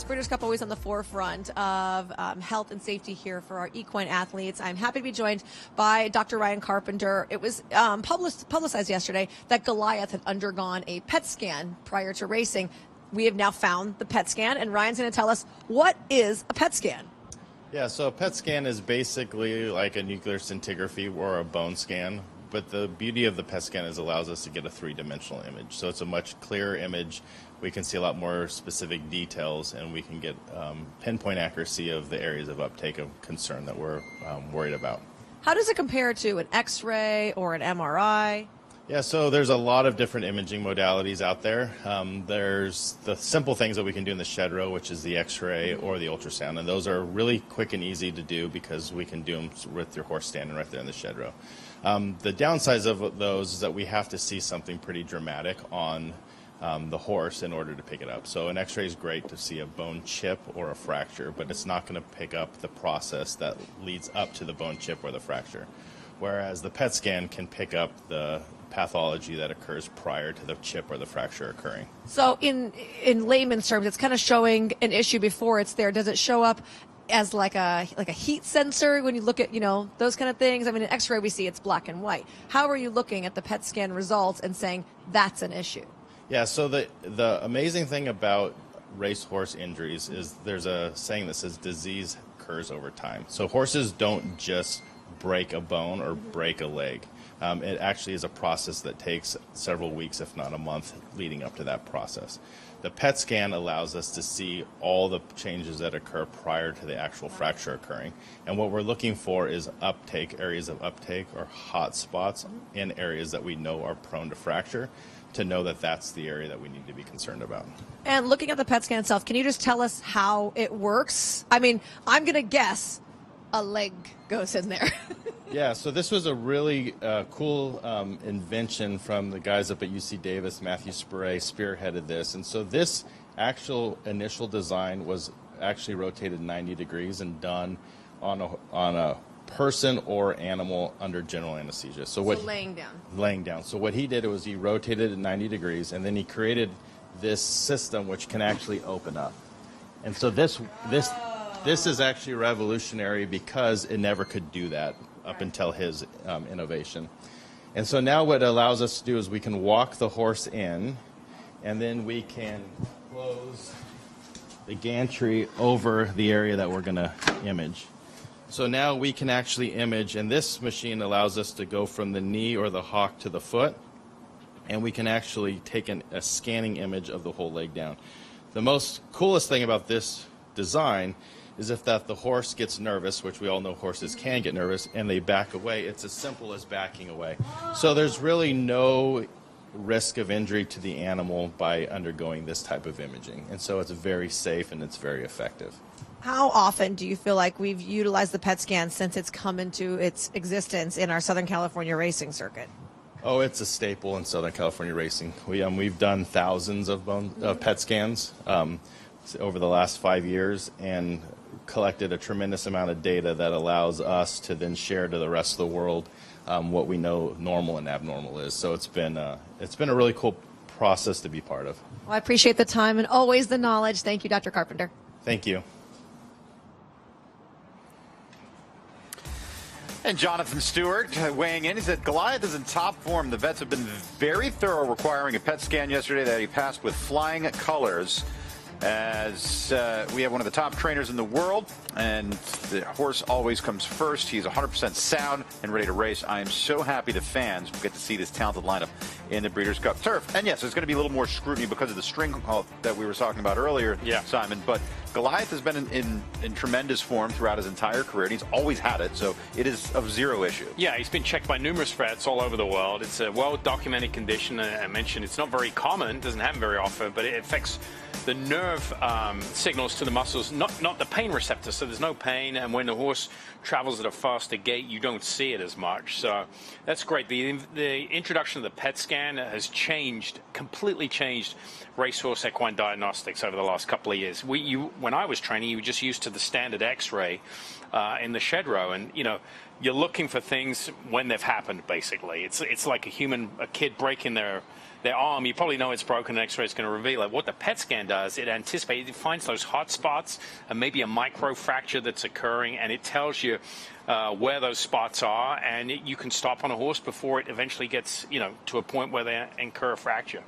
Breeders' Cup always on the forefront of health and safety here for our equine athletes. I'm happy to be joined by Dr. Ryan Carpenter. It was publicized yesterday that Goliath had undergone a PET scan prior to racing. We have now found the PET scan, and Ryan's going to tell us what is a PET scan. Yeah, so a PET scan is basically like a nuclear scintigraphy or a bone scan, but the beauty of the PET scan is it allows us to get a three-dimensional image. So it's a much clearer image. We can see a lot more specific details, and we can get pinpoint accuracy of the areas of uptake of concern that we're worried about. How does it compare to an X-ray or an MRI? Yeah, so there's a lot of different imaging modalities out there. There's the simple things that we can do in the shed row, which is the X-ray or the ultrasound, and those are really quick and easy to do because we can do them with your horse standing right there in the shed row. The downsides of those is that we have to see something pretty dramatic on the horse in order to pick it up. So an X-ray is great to see a bone chip or a fracture, but it's not going to pick up the process that leads up to the bone chip or the fracture. Whereas the PET scan can pick up the pathology that occurs prior to the chip or the fracture occurring. So in layman's terms, it's kind of showing an issue before it's there. Does it show up as like a heat sensor when you look at, those kind of things? I mean, in X-ray we see it's black and white. How are you looking at the PET scan results and saying that's an issue? Yeah, so the amazing thing about racehorse injuries is there's a saying that says disease occurs over time. So horses don't just break a bone or break a leg. It actually is a process that takes several weeks, if not a month, leading up to that process. The PET scan allows us to see all the changes that occur prior to the actual fracture occurring. And what we're looking for is uptake, areas of uptake or hot spots in areas that we know are prone to fracture, to know that that's the area that we need to be concerned about. And looking at the PET scan itself, can you just tell us how it works? I mean, I'm going to guess a leg goes in there. Yeah, so this was a really cool invention from the guys up at UC Davis. Matthew Spurey spearheaded this. And so this actual initial design was actually rotated 90 degrees and done on a person or animal under general anesthesia. So laying down. Laying down. So what he did was he rotated it 90 degrees, and then he created this system which can actually open up. And so this is actually revolutionary because it never could do that up until his innovation. And so now what it allows us to do is we can walk the horse in, and then we can close the gantry over the area that we're going to image. So now we can actually image, and this machine allows us to go from the knee or the hock to the foot, and we can actually take a scanning image of the whole leg down. The most coolest thing about this design is if the horse gets nervous, which we all know horses can get nervous, and they back away, it's as simple as backing away. So there's really no risk of injury to the animal by undergoing this type of imaging. And so it's very safe and it's very effective. How often do you feel like we've utilized the PET scan since it's come into its existence in our Southern California racing circuit? Oh, it's a staple in Southern California racing. We've done thousands of PET scans over the last 5 years and collected a tremendous amount of data that allows us to then share to the rest of the world what we know normal and abnormal is. So it's been a really cool process to be part of. Well, I appreciate the time and always the knowledge. Thank you, Dr. Carpenter. Thank you. And Jonathan Stewart weighing in. He said Goliath is in top form. The vets have been very thorough, requiring a PET scan yesterday that he passed with flying colors. As we have one of the top trainers in the world, and the horse always comes first. He's 100% sound and ready to race. I am so happy the fans will get to see this talented lineup in the Breeders' Cup Turf. And yes, there's going to be a little more scrutiny because of the string that we were talking about earlier, Simon. But Goliath has been in tremendous form throughout his entire career, and he's always had it, so it is of zero issue. Yeah, he's been checked by numerous vets all over the world. It's a well-documented condition. I mentioned it's not very common, doesn't happen very often, but it affects the nerve signals to the muscles, not the pain receptor, so there's no pain, and when the horse travels at a faster gait, you don't see it as much. So that's great. The introduction of the PET scan has completely changed racehorse equine diagnostics over the last couple of years. When I was training, you were just used to the standard X-ray in the shed row, and you're looking for things when they've happened. Basically, it's like a kid breaking their their arm, you probably know it's broken. An X-ray is going to reveal it. What the PET scan does, it anticipates, it finds those hot spots and maybe a micro fracture that's occurring, and it tells you where those spots are, and you can stop on a horse before it eventually gets, to a point where they incur a fracture.